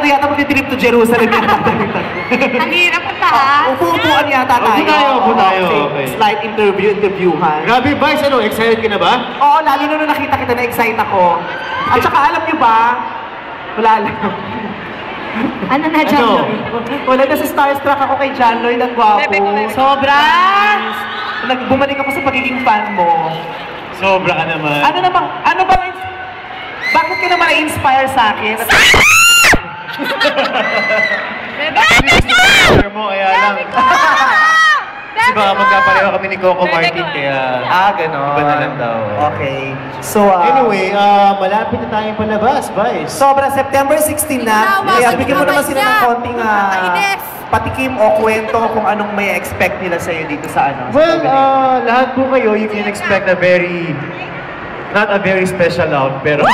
tatlo yata mag-trip to Jerusalem yata. Ang hirap pa ha? Upo-upuan yata tayo. Upo tayo. Okay. Slight interviewhan. Grabe, Vice, ano? Excited ka na ba? Oo, lalo na nung nakita kita na-excite ako. At saka alam niyo ba, wala lang. Ano na, John Lloyd? Wala na, starstruck ako kay John Lloyd, ang gwapo. Sobra! Bumalik ako sa pagiging fan mo. Sobra ka naman. Ano bang, bakit ka naman na-inspire sa akin? Bebe mo, kaya lang. Kasi baka magkapareho kami ni Coco Martin, kaya... Ganon. Iba na lang daw. Okay. So, anyway, malapit na tayong palabas, Vice. Sobra, September 16 na. Kaya bigyan mo naman sila ng konting patikim o kwento kung anong may expect nila sa'yo dito sa ano. Well, lahat po kayo, you can expect a very... Not a very special out, pero...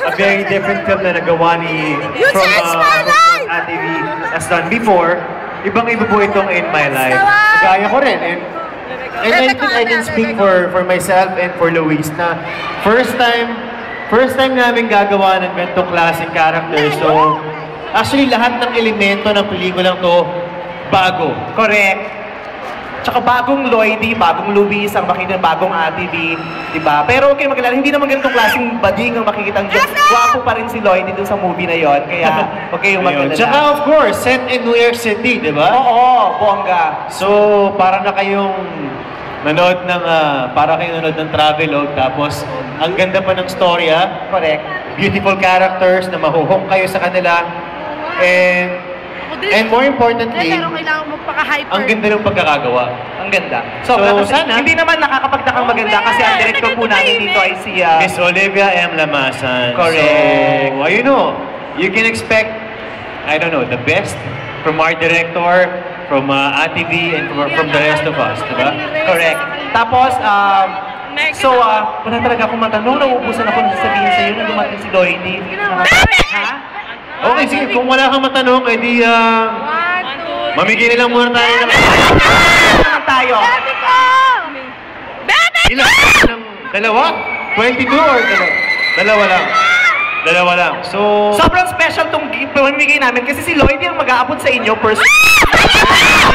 a very different film na nagawa ni... From ATV as done before. Ibang-iba po itong In My Life. Gaya ko rin. And I think I can speak for myself and for Luis na first time namin gagawa ng ganitong klaseng character. So, actually lahat ng elemento ng pelikulang to bago. Correct. Tsaka bagong Lloydie, bagong Luis, ang makikita bagong ATV, diba? Pero okay magalala, hindi naman ganitong klaseng bading ang makikita ang Diyos. Gwapo pa rin si Lloydie dun sa movie na yon, kaya okay yung magalala. Tsaka of course, set in New York City, diba? Oo, bongga. So, para na kayong nanood ng Travelog, tapos ang ganda pa ng storya. Correct. Beautiful characters na mahuhong kayo sa kanila. And more importantly, ang ganda ng pagkakagawa. Ang ganda. So sana, hindi naman nakakapagtakang maganda kasi ang director po natin dito ay si Miss Olivia M. Lamasan. Correct. So, you can expect, I don't know, the best from our director, from ATV, and from the rest of us, diba? Correct. Tapos, wala talaga akong matanong. Nauubusan ako na sasabihin sa'yo na dumating si Lloydie. Ha? Okay, sige. Kung wala kang matanong, edi, mamigay na lang muna tayo ng... tayo. Ilan? Dalawa? 22 or dalawa lang? Dalawa lang. So... Sobrang special tong pamimigay namin kasi si Lloydie ang mag-aabot sa inyo personally.